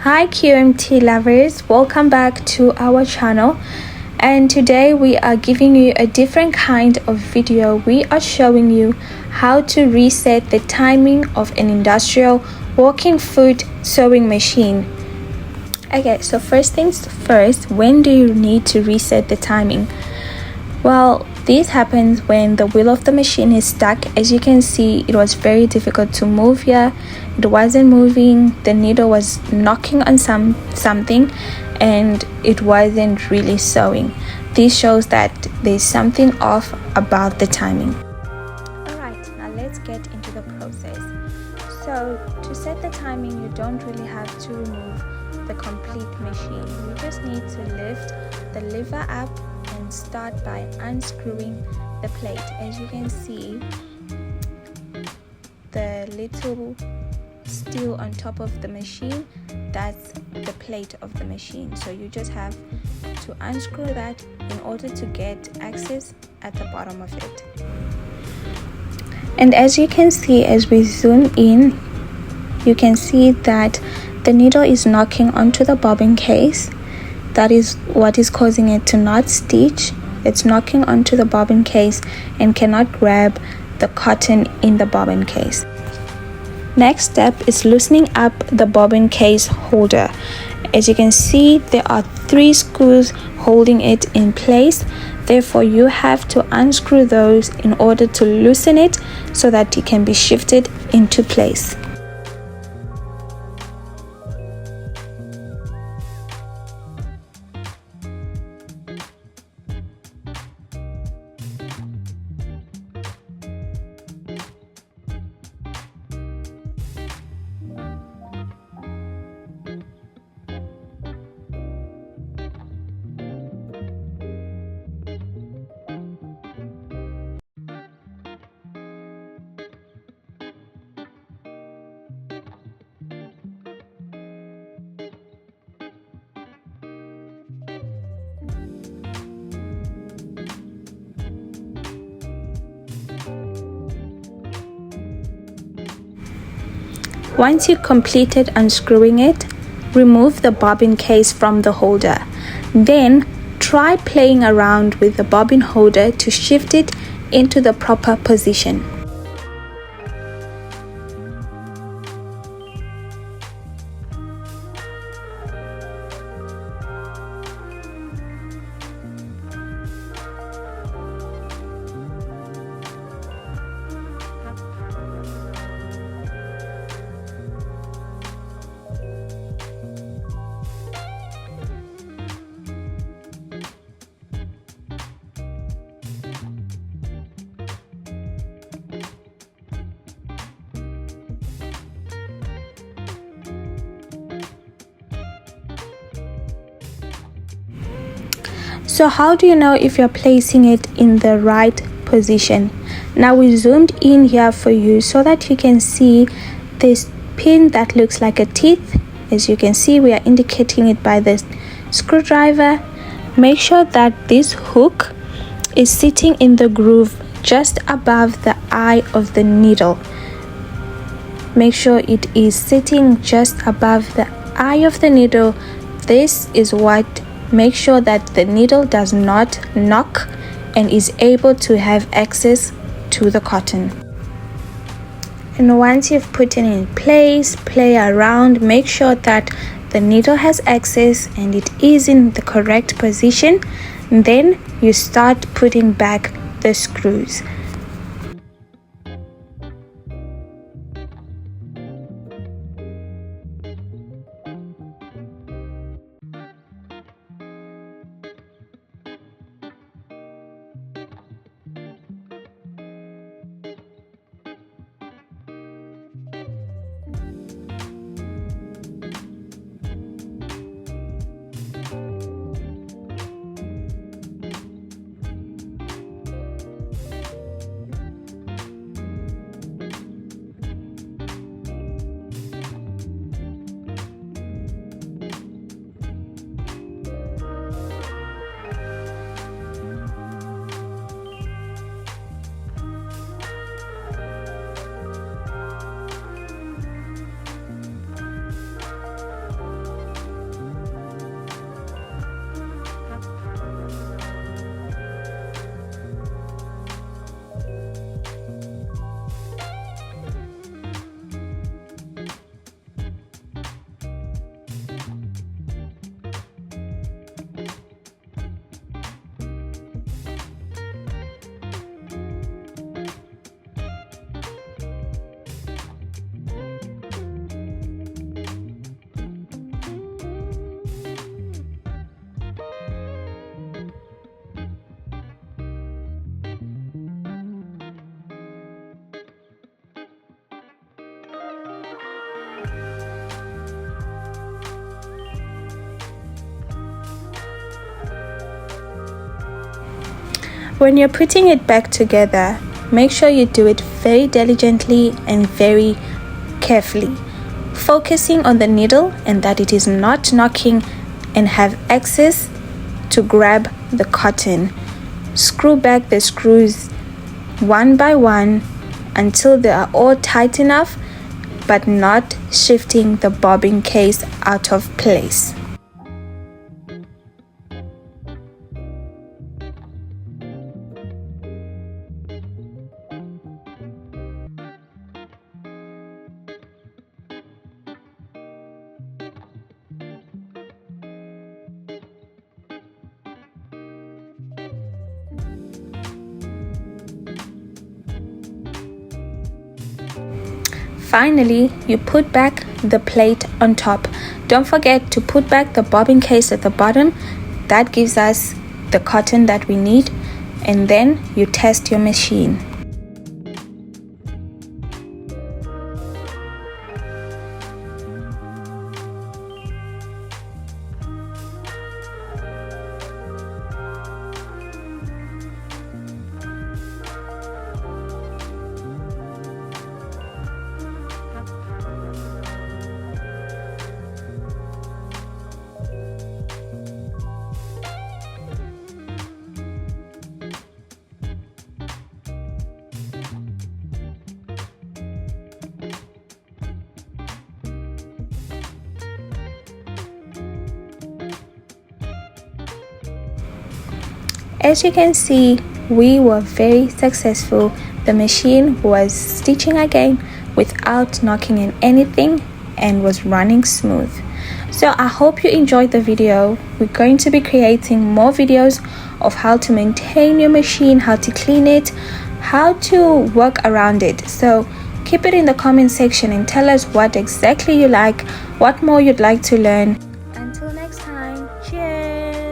Hi QMT lovers, welcome back to our channel, and today we are giving you a different kind of video. We are showing you how to reset the timing of an industrial walking foot sewing machine. Okay, so first things first, when do you need to reset the timing? Well, this happens when the wheel of the machine is stuck. As you can see, it was very difficult to move here. It wasn't moving. The needle was knocking on something and it wasn't really sewing. This shows that there's something off about the timing. Alright, now let's get into the process. So to set the timing, you don't really have to remove the complete machine. You just need to lift the lever up and start by unscrewing the plate. As you can see, the little steel on top of the machine, that's the plate of the machine. So you just have to unscrew that in order to get access at the bottom of it. And as you can see, as we zoom in, you can see that the needle is knocking onto the bobbin case. That is what is causing it to not stitch. It's knocking onto the bobbin case and cannot grab the cotton in the bobbin case. Next step is loosening up the bobbin case holder. As you can see, there are 3 screws holding it in place. Therefore, you have to unscrew those in order to loosen it so that it can be shifted into place. Once you completed unscrewing it, remove the bobbin case from the holder. Then try playing around with the bobbin holder to shift it into the proper position. So how do you know if you're placing it in the right position? Now we zoomed in here for you so that you can see this pin that looks like a teeth. As you can see, we are indicating it by the screwdriver. Make sure that this hook is sitting in the groove just above the eye of the needle. Make sure it is sitting just above the eye of the needle. This is what makes sure that the needle does not knock and is able to have access to the cotton. And once you've put it in place, play around, make sure that the needle has access and it is in the correct position. And then you start putting back the screws. When you're putting it back together, make sure you do it very diligently and very carefully, focusing on the needle and that it is not knocking and have access to grab the cotton. Screw back the screws one by one until they are all tight enough, but not shifting the bobbin case out of place. Finally, you put back the plate on top. Don't forget to put back the bobbin case at the bottom. That gives us the cotton that we need, and then you test your machine. As you can see, we were very successful. The machine was stitching again without knocking in anything and was running smooth. So I hope you enjoyed the video. We're going to be creating more videos of how to maintain your machine, how to clean it, how to work around it. So keep it in the comment section and tell us what exactly you like, what more you'd like to learn. Until next time, cheers!